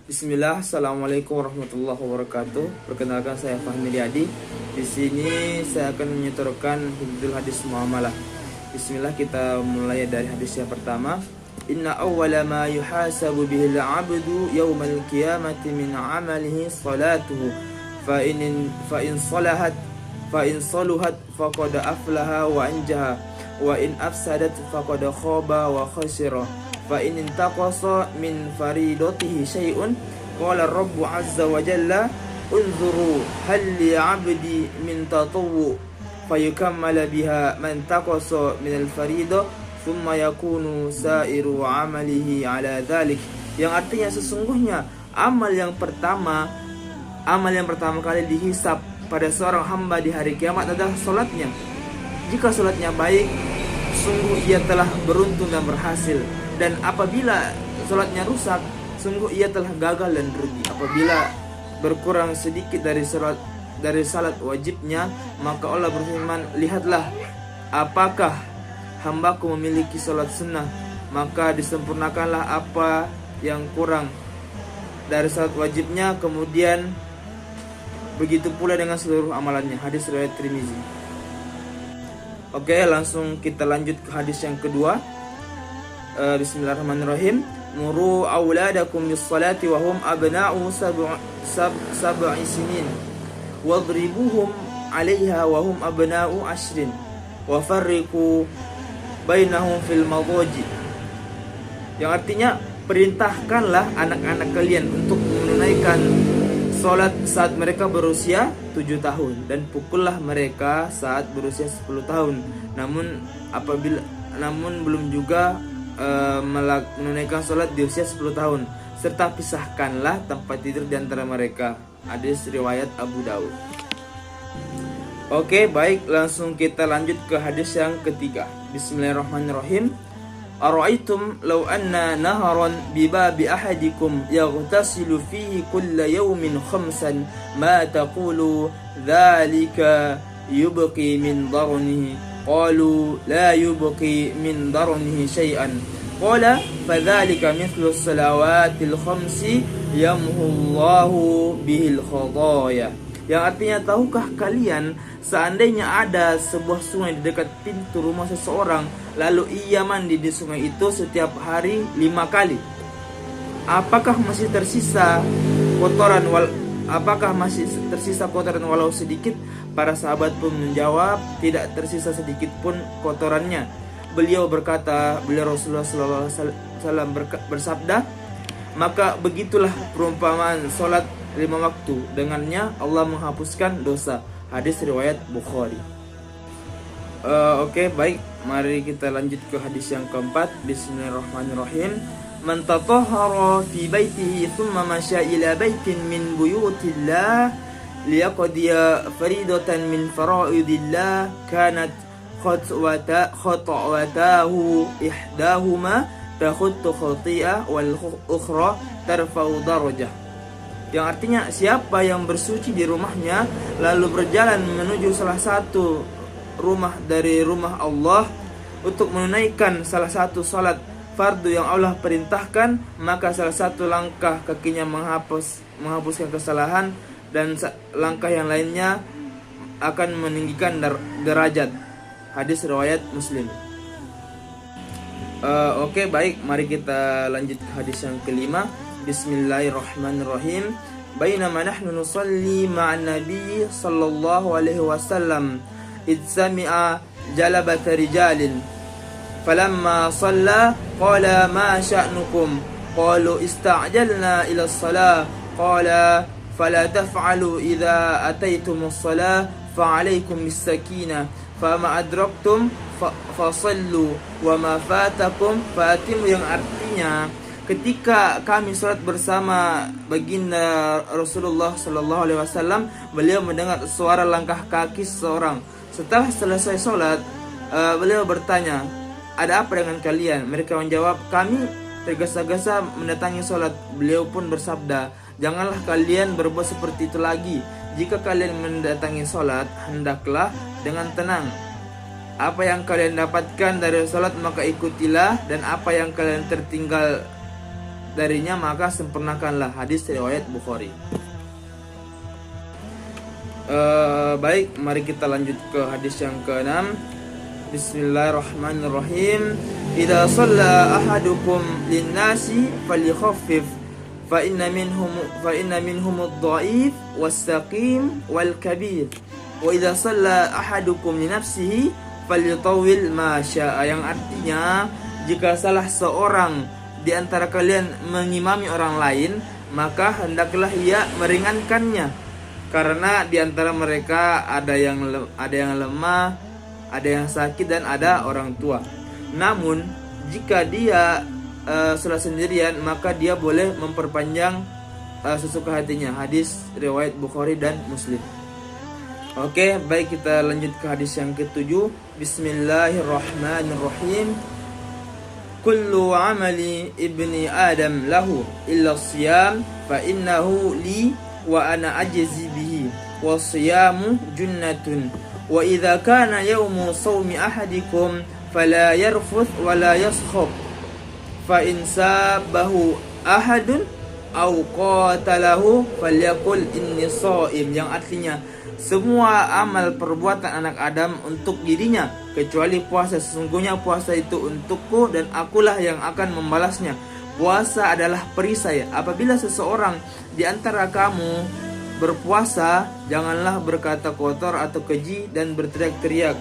Bismillah, Assalamualaikum warahmatullahi wabarakatuh. Perkenalkan, saya Fahmi Riyadi. Di sini saya akan menyetorkan hifdzul hadis muamalah. Bismillah, kita mulai dari hadis yang pertama. Inna awwala ma yuhasabu bihil abdu yawmal qiyamati min amalihi salatuhu fa in saluhat faqad aflaha wa anjaha wa in afsadat faqad khaba wa khasira. Fa in intaqasa min faridatihi syai'un qala Rabbu azza wa jalla unzuru hal li 'abdi min tatawwu fayukammala biha man taqasa min al-faridah thumma yakunu sa'iru 'amalihi 'ala dhalik. Yang artinya sesungguhnya amal yang pertama kali dihisab pada seorang hamba di hari kiamat adalah salatnya. Jika salatnya baik, sungguh ia telah beruntung dan berhasil. Dan apabila salatnya rusak, sungguh ia telah gagal dan rugi. Apabila berkurang sedikit dari salat wajibnya, maka Allah berfirman, lihatlah apakah hambaku memiliki salat sunnah, maka disempurnakanlah apa yang kurang dari salat wajibnya, kemudian begitu pula dengan seluruh amalannya. Hadis riwayat Tirmizi. Oke, langsung kita lanjut ke hadis yang kedua. Bismillahirrahmanirrahim. Muru auladakum bis salati wa hum abna'u sab'i sinin wadribuhum 'alaiha wa hum abna'u 'ashrin wa farriqu bainahum fil madaji. Yang artinya, perintahkanlah anak-anak kalian untuk menunaikan salat saat mereka berusia 7 tahun dan pukullah mereka saat berusia 10 tahun. Namun belum juga menunaikan salat di usia 10 tahun, serta pisahkanlah tempat tidur di antara mereka. Hadis riwayat Abu Daud. Oke, baik, langsung kita lanjut ke hadis yang ketiga. Bismillahirrahmanirrahim. Ara'aitum law anna naharan bi babi ahadikum yaghtasilu fihi kulla yawmin khamsan ma taqulu dhalika yubqi min darnihi. Qalu la yubqi min darnihi syai'an. Qala fadzalika mithlu salawatil khamsi yamhullahu bihil khadaya. Yang artinya, tahukah kalian seandainya ada sebuah sungai di dekat pintu rumah seseorang, lalu ia mandi di sungai itu setiap hari 5 kali, apakah masih tersisa kotoran walau sedikit? Para sahabat pun menjawab, tidak tersisa sedikit pun kotorannya. Beliau Rasulullah SAW bersabda, maka begitulah perumpamaan salat 5 waktu, dengannya Allah menghapuskan dosa. Hadis riwayat Bukhari. Oke, baik, mari kita lanjut ke hadis yang keempat. Bismillahirrahmanirrahim. Man tatahhara fi baitihi thumma masya ila baitin min buyutillah liyaqdiya faridatan min faraidillah kanat khatwatahu ihdahuma takhuttu khati'ah wal ukhra tarfa'u darajah. Yang artinya, siapa yang bersuci di rumahnya lalu berjalan menuju salah satu rumah dari rumah Allah untuk menunaikan salah satu salat fardu yang Allah perintahkan, maka salah satu langkah kakinya menghapuskan kesalahan, dan langkah yang lainnya akan meninggikan derajat. Hadis riwayat Muslim. Oke, baik, mari kita lanjut ke hadis yang kelima. Bismillahirrahmanirrahim. Bainama nahnu nusalli ma'an nabiy sallallahu alaihi wasallam id sami'a jalabata rijalin falamma shalla qala ma sya'nukum qalu ista'jalna ila as-salah qala fala taf'alu idza ataytumus salah fa'alaykum bis-sakinah fama adraktum fasallu wa ma fatakum fatimu. Yang artinya, ketika kami salat bersama baginda Rasulullah sallallahu alaihi wasallam, beliau mendengar suara langkah kaki seseorang. Setelah selesai salat, beliau bertanya, ada apa dengan kalian? Mereka menjawab, kami tergesa-gesa mendatangi salat. Beliau pun bersabda, janganlah kalian berbuat seperti itu lagi. Jika kalian mendatangi salat, hendaklah dengan tenang. Apa yang kalian dapatkan dari salat maka ikutilah, dan apa yang kalian tertinggal darinya maka sempurnakanlah. Hadis riwayat Bukhari. Baik, mari kita lanjut ke hadis yang ke-6. Bismillahirrahmanirrahim. Idza shalla ahadukum lin-nasi falyukhaffif fa inna minhum ad-dha'if was-saqim wal-kabir. Wa idza shalla ahadukum li nafsihi falyutawwil ma syaa. Yang artinya, jika salah seorang di antara kalian mengimami orang lain, maka hendaklah ia meringankannya. Karena di antara mereka ada yang lemah, ada yang sakit, dan ada orang tua. Namun jika dia salat sendirian, maka dia boleh memperpanjang sesuka hatinya. Hadis riwayat Bukhari dan Muslim. Oke, baik, kita lanjut ke hadis yang ke-7. Bismillahirrahmanirrahim. Kullu amali ibni Adam lahu illa siyam fa innahu li wa ana ajzi bihi wa siyamu junnatun wa idza kana yawmu sawmi ahadikum fala yarfuth wa la yaskhab fa in sabahu ahadun aw qatalahu falyaqul inni shaim. Yang artinya, semua amal perbuatan anak Adam untuk dirinya kecuali puasa. Sesungguhnya puasa itu untukku dan akulah yang akan membalasnya. Puasa adalah perisai. Apabila seseorang di antara kamu berpuasa, janganlah berkata kotor atau keji dan berteriak-teriak.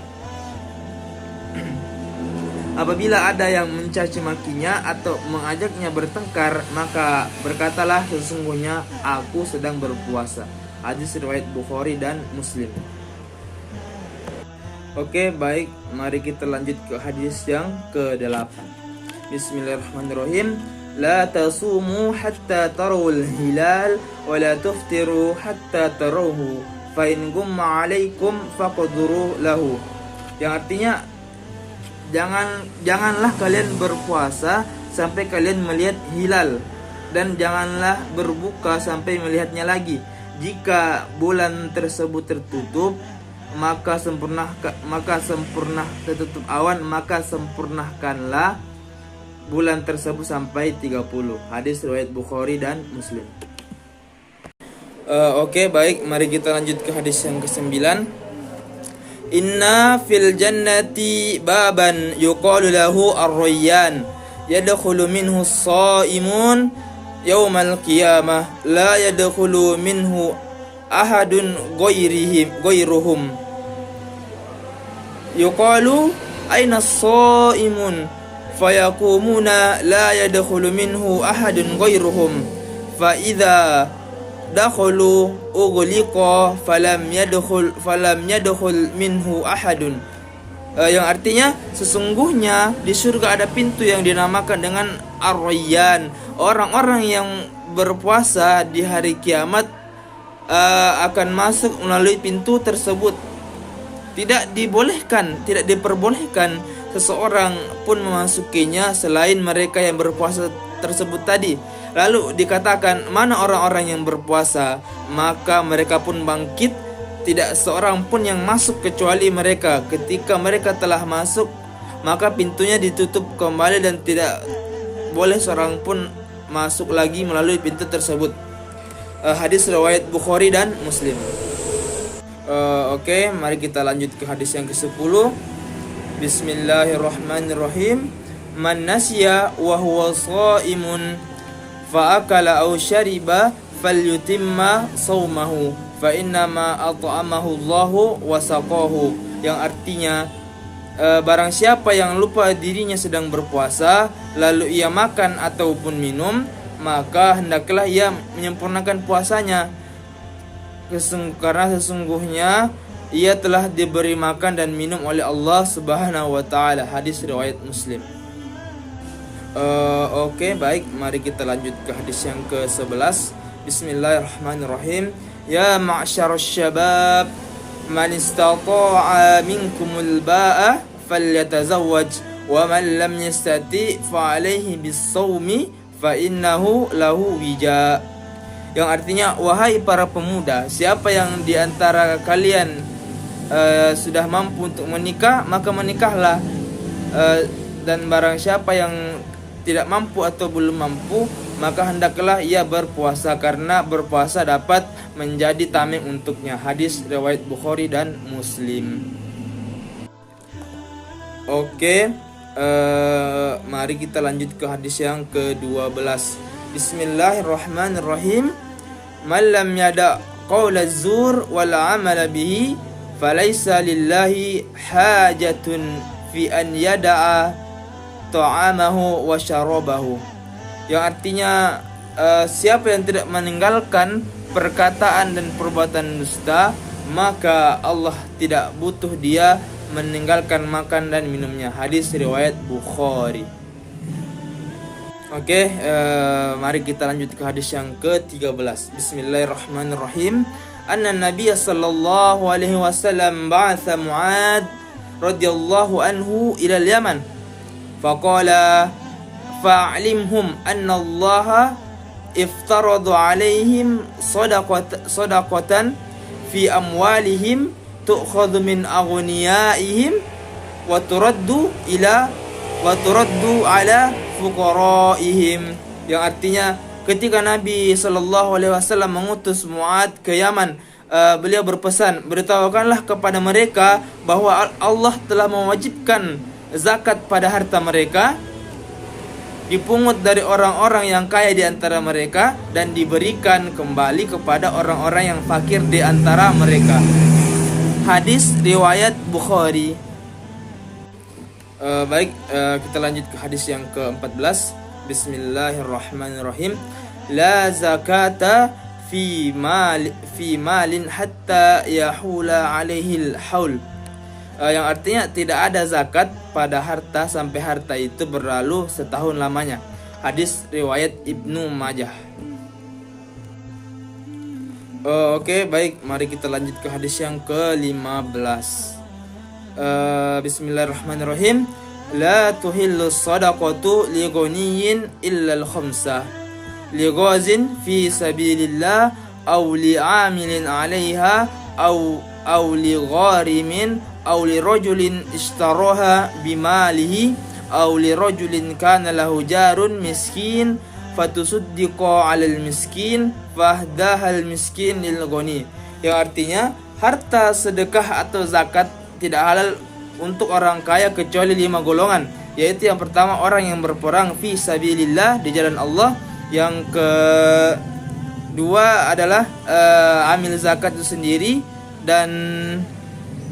Apabila ada yang mencaci makinya atau mengajaknya bertengkar, maka berkatalah, sesungguhnya aku sedang berpuasa. Hadis riwayat Bukhari dan Muslim. Oke, baik, mari kita lanjut ke hadis yang ke-8. Bismillahirrahmanirrahim. La tasumu hatta tarawul hilal wa la tuftiru hatta tarawhu fa in gumma alaikum faqduru lahu. Yang artinya, janganlah kalian berpuasa sampai kalian melihat hilal, dan janganlah berbuka sampai melihatnya lagi. Jika bulan tersebut tertutup, maka tertutup awan, maka sempurnakanlah bulan tersebut sampai 30. Hadis riwayat Bukhari dan Muslim. Oke, baik, mari kita lanjut ke hadis yang ke-9. Inna fil jannati baban yuqalu lahu ar-rayyan yadkhulu minhu as-shaimun yaumal qiyamah la yadkhulu minhu ahadun ghairuhum yuqalu aina as-shaimun fayakumuna la yadkhulu minhu ahadun ghairuhum fa idza dakhalu ughliqa falam yadkhul minhu ahadun. Yang artinya, sesungguhnya di surga ada pintu yang dinamakan dengan Ar-Rayyan. Orang-orang yang berpuasa di hari kiamat akan masuk melalui pintu tersebut. Tidak diperbolehkan seseorang pun memasukinya selain mereka yang berpuasa tersebut tadi. Lalu dikatakan, mana orang-orang yang berpuasa? Maka mereka pun bangkit, tidak seorang pun yang masuk kecuali mereka. Ketika mereka telah masuk, maka pintunya ditutup kembali dan tidak boleh seorang pun masuk lagi melalui pintu tersebut. Hadis riwayat Bukhari dan Muslim. Oke, mari kita lanjut ke hadis yang ke-10. Bismillahirrahmanirrahim. Man nasiya wa huwa shaimun fa akala aw syariba falyutimma shaumahu fa innama at'amahu Allahu wa saqahu. Yang artinya, barang siapa yang lupa dirinya sedang berpuasa lalu ia makan ataupun minum, maka hendaklah ia menyempurnakan puasanya, karena sesungguhnya ia telah diberi makan dan minum oleh Allah Subhanahu wa taala. Hadis riwayat Muslim. Oke, baik, mari kita lanjut ke hadis yang ke-11. Bismillahirrahmanirrahim. Ya ma'syarasy syabab, man istata'a minkumul ba'a falyatazawwaj wa man lam yastati' fa 'alaihi bis-shaumi fa innahu lahu wija. Yang artinya, wahai para pemuda, siapa yang di antara kalian sudah mampu untuk menikah, maka menikahlah, dan barang siapa yang tidak mampu atau belum mampu, maka hendaklah ia berpuasa karena berpuasa dapat menjadi tameng untuknya. Hadis riwayat Bukhari dan Muslim. Oke, mari kita lanjut ke hadis yang ke-12. Bismillahirrahmanirrahim. Man lam yada' qaula zur wal amala bihi falaysa lillahi hajatun fi an yada'a ta'amahu wa syarabahu. Yang artinya siapa yang tidak meninggalkan perkataan dan perbuatan dusta, maka Allah tidak butuh dia meninggalkan makan dan minumnya. Hadis riwayat Bukhari. Oke, mari kita lanjut ke hadis yang ke-13. Bismillahirrahmanirrahim. Anna Nabiy sallallahu alaihi wasallam ba'atha Mu'ad radhiyallahu anhu ila al-Yaman. Faqala fa'limhum anna Allah iftarada alaihim sadaqatan fi amwalihim tu'khadhu min aghniyaihim wa turaddu ala fuqaraihim. Yang artinya ketika Nabi sallallahu alaihi wasallam mengutus Mu'ad ke Yaman, beliau berpesan, beritahukanlah kepada mereka bahwa Allah telah mewajibkan zakat pada harta mereka, dipungut dari orang-orang yang kaya di antara mereka dan diberikan kembali kepada orang-orang yang fakir di antara mereka. Hadis riwayat Bukhari. Kita lanjut ke hadis yang ke-14. Bismillahirrahmanirrahim. La zakata fi malin hatta yahula alaihi al-haul. Yang artinya tidak ada zakat pada harta sampai harta itu berlalu setahun lamanya. Hadis riwayat Ibnu Majah. Oke, baik, mari kita lanjut ke hadis yang ke-15. Bismillahirrahmanirrahim. La tuhillu sadaqatu li ghaniyin illa al-khamsah. Li ghazin fi sabilillah aw li 'amilin 'alayha aw li gharimin aw li rajulin ishtaraha bimalihi aw li rajulin kana lahu jarun miskin fatusuddiqa 'alal miskin fahdahal miskin lil ghani. Yang artinya harta sedekah atau zakat tidak halal untuk orang kaya kecuali 5 golongan, yaitu yang pertama orang yang berperang fi sabilillah di jalan Allah, yang kedua adalah amil zakat itu sendiri, dan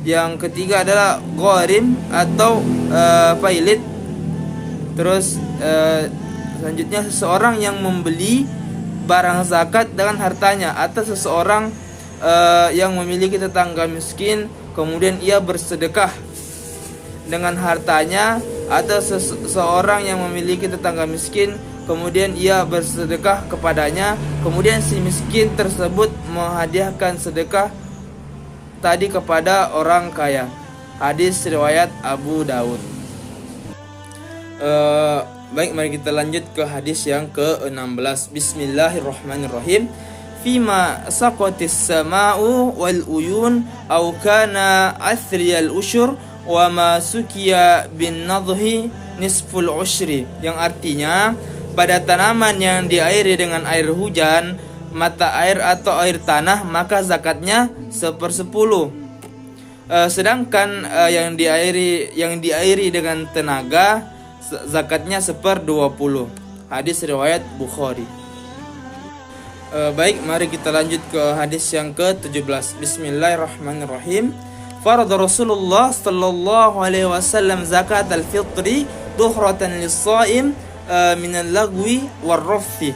yang ketiga adalah gharim atau pailit. Terus selanjutnya seseorang yang membeli barang zakat dengan hartanya, atau seseorang yang memiliki tetangga miskin kemudian ia bersedekah dengan hartanya, atau seseorang yang memiliki tetangga miskin kemudian ia bersedekah kepadanya, kemudian si miskin tersebut menghadiahkan sedekah tadi kepada orang kaya. Hadis riwayat Abu Daud. Baik, mari kita lanjut ke hadis yang ke-16. Bismillahirrahmanirrahim. Fima saqatis sama'u wal uyun aw kana athriyal usyur wa ma sukiya bin nadhi nisful usyri. Yang artinya pada tanaman yang diairi dengan air hujan, mata air atau air tanah, maka zakatnya 1/10. Sedangkan yang diairi dengan tenaga, zakatnya 1/20. Hadis riwayat Bukhari. Baik, mari kita lanjut ke hadis yang ke-17. Bismillahirrahmanirrahim. Farada Rasulullah sallallahu alaihi wasallam zakat al-fitri duhratan lis-shaim min al-lagwi war-rafthi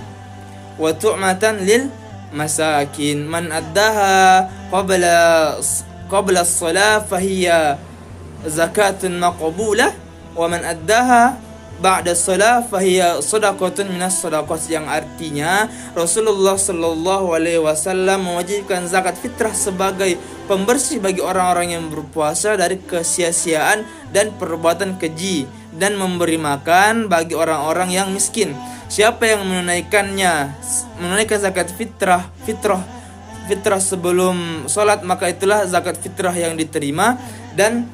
wa tu'matan lil masakin. Man addaha qabla as-salah fahiya zakatun maqbulah wa man addaha ba'da salah fahiya shadaqatun minas shadaqat. Yang artinya Rasulullah sallallahu alaihi wasallam mewajibkan zakat fitrah sebagai pembersih bagi orang-orang yang berpuasa dari kesia-siaan dan perbuatan keji, dan memberi makan bagi orang-orang yang miskin. Siapa yang menunaikan zakat fitrah sebelum salat, maka itulah zakat fitrah yang diterima. Dan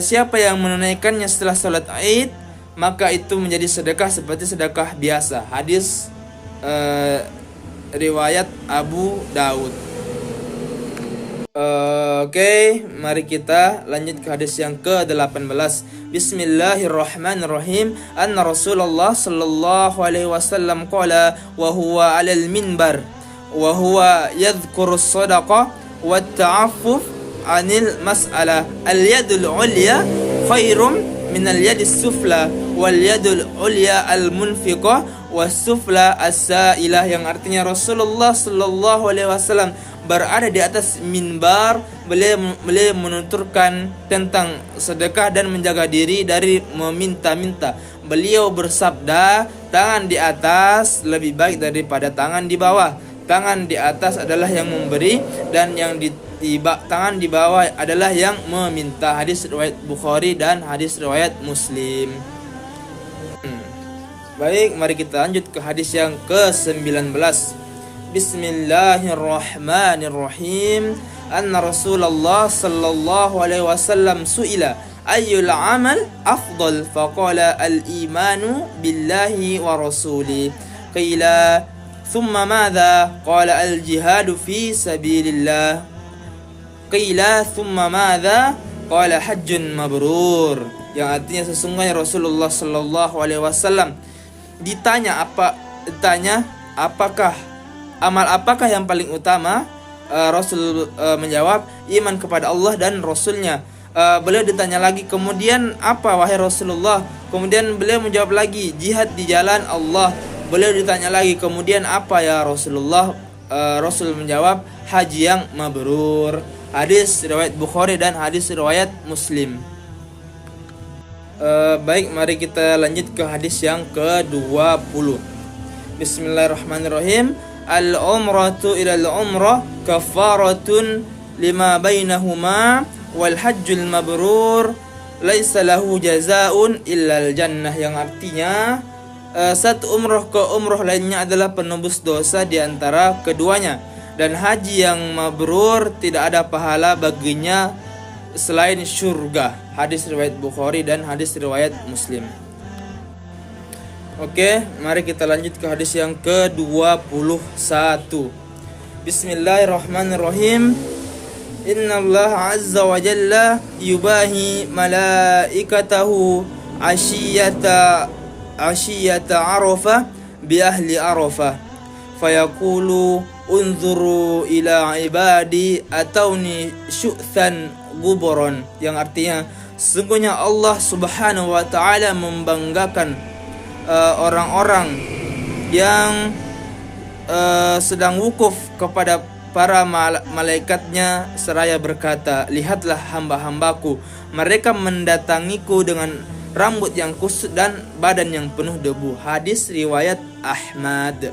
siapa yang menunaikannya setelah salat Id, maka itu menjadi sedekah seperti sedekah biasa. Hadis riwayat Abu Daud. Oke, mari kita lanjut ke hadis yang ke-18. Bismillahirrahmanirrahim. Anna Rasulullah sallallahu alaihi wasallam qala wa huwa 'alal minbar wa huwa yadhkuru as-sadaqah wa at-ta'affuf 'anil mas'alah. Al-yadul 'ulya khairum min al-yadis sufla wal yadul 'ulya al-munfiqah was sufla as-sa'ilah, yang artinya Rasulullah sallallahu alaihi wasallam berada di atas minbar, beliau menuturkan tentang sedekah dan menjaga diri dari meminta-minta. Beliau bersabda, tangan di atas lebih baik daripada tangan di bawah. Tangan di atas adalah yang memberi dan yang tangan di bawah adalah yang meminta. Hadis riwayat Bukhari dan hadis riwayat Muslim. Baik, mari kita lanjut ke hadis yang ke-19. Bismillahirrahmanirrahim. Anna Rasulullah sallallahu alaihi wasallam su'ila ayyul amal afdal faqala al-imanu billahi wa rasuli. Qila thumma madha? Qala al-jihadu fi sabilillah. Qila thumma madha? Qala hajjun mabrur. Yang artinya sesungguhnya Rasulullah sallallahu alaihi wasallam ditanya apakah yang paling utama? Rasul menjawab, iman kepada Allah dan Rasulnya. Beliau ditanya lagi, kemudian apa wahai Rasulullah? Kemudian beliau menjawab lagi, jihad di jalan Allah. Beliau ditanya lagi, kemudian apa ya Rasulullah? Rasul menjawab, haji yang mabrur. Hadis riwayat Bukhari dan hadis riwayat Muslim. Baik, mari kita lanjut ke hadis yang ke-20. Bismillahirrahmanirrahim. Al-umratu ila al-umrah kafaratun lima bainahuma wal hajjul mabrur laisa lahu jazaa'un illa al-jannah, yang artinya satu umrah ke umrah lainnya adalah penebus dosa di antara keduanya, dan haji yang mabrur tidak ada pahala baginya selain surga. Hadis riwayat Bukhari dan hadis riwayat Muslim. Oke, mari kita lanjut ke hadis yang ke-21. Bismillahirrahmanirrahim. Innallaha azza wa jalla yubahi malaikatahu ashiyata Arafah bi ahli Arafah fayaqulu unzuru ila ibadi atawni syu'than guburon, yang artinya sesungguhnya Allah subhanahu wa ta'ala membanggakan orang-orang yang sedang wukuf kepada para malaikatnya seraya berkata, lihatlah hamba-hambaku, mereka mendatangiku dengan rambut yang kusut dan badan yang penuh debu. Hadis riwayat Ahmad.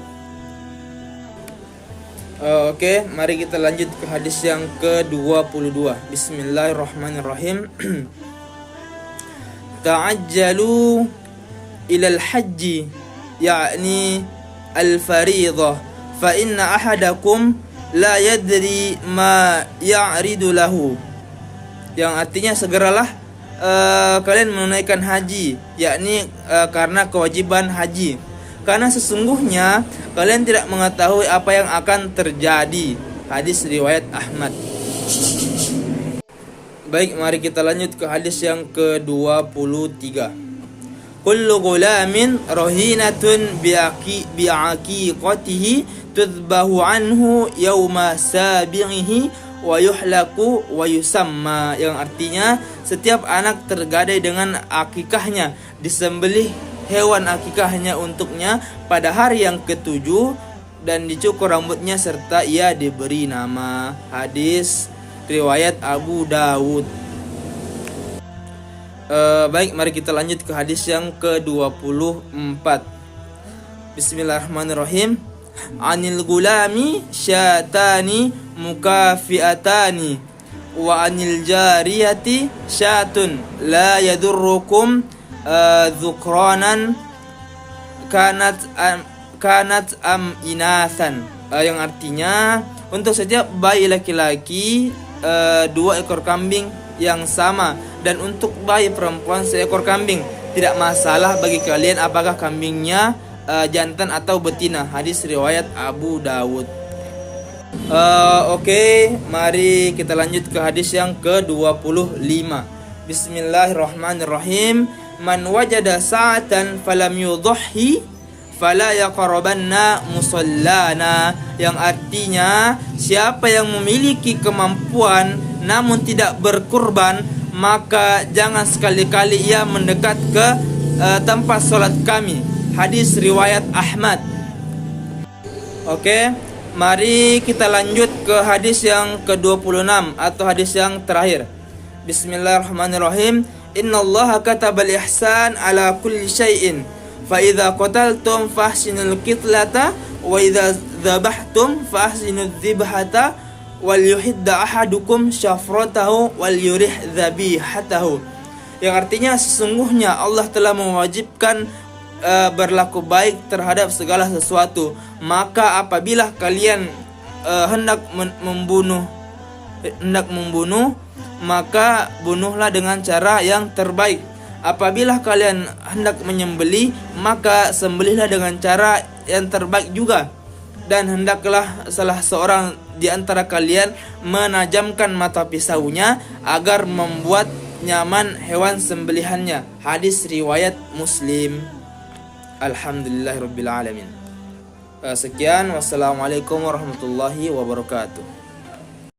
Oke, mari kita lanjut ke hadis yang ke-22. Bismillahirrahmanirrahim. Ta'ajjalu ilal hajji ya'ni al-fariḍah fa inna ahadakum la yadri ma ya'ridu lahu, yang artinya segeralah kalian menunaikan haji, yakni karena kewajiban haji, karena sesungguhnya kalian tidak mengetahui apa yang akan terjadi. Hadis riwayat Ahmad. Baik, mari kita lanjut ke hadis yang ke-23. Kullu gulamin rahinatun bi'aqiqatihi tudbahu anhu yawma sabi'ihi wa yuhlaku wa yusamma, yang artinya setiap anak tergadai dengan akikahnya, disembelih hewan akikahnya untuknya pada hari yang ke-7 dan dicukur rambutnya serta ia diberi nama. Hadis riwayat Abu Daud. Baik, mari kita lanjut ke hadis yang ke-24. Bismillahirrahmanirrahim. Anil gulami syatani mukafiatani wa anil jariyati syatun la yadurrukum dhukranan kanat am inathan, yang artinya untuk setiap bayi laki-laki 2 ekor kambing yang sama, dan untuk bayi perempuan 1 ekor kambing tidak masalah bagi kalian apakah kambingnya jantan atau betina. Hadis riwayat Abu Dawud. Oke, mari kita lanjut ke hadis yang ke-25. Bismillahirrahmanirrahim. Man wajada sa'atan falam yudhhi fala yaqrabanna musallana, yang artinya siapa yang memiliki kemampuan namun tidak berkurban, maka jangan sekali-kali ia mendekat ke tempat salat kami. Hadis riwayat Ahmad. Oke, mari kita lanjut ke hadis yang ke-26 atau hadis yang terakhir. Bismillahirrahmanirrahim. Innallaha katabal ihsan ala kulli syai'in. Fa idza qataltum fahsinul qitlata wa idza dzabhtum fahsinudz dzibhata wal yuhidda ahadukum syafratahu wal yurih dzabihatahu. Yang artinya sesungguhnya Allah telah mewajibkan berlaku baik terhadap segala sesuatu. Maka apabila kalian hendak membunuh, maka bunuhlah dengan cara yang terbaik. Apabila kalian hendak menyembelih, maka sembelihlah dengan cara yang terbaik juga. Dan hendaklah salah seorang di antara kalian menajamkan mata pisaunya agar membuat nyaman hewan sembelihannya. Hadis riwayat Muslim. Alhamdulillahirabbil alamin. Sekian, wassalamualaikum warahmatullahi wabarakatuh.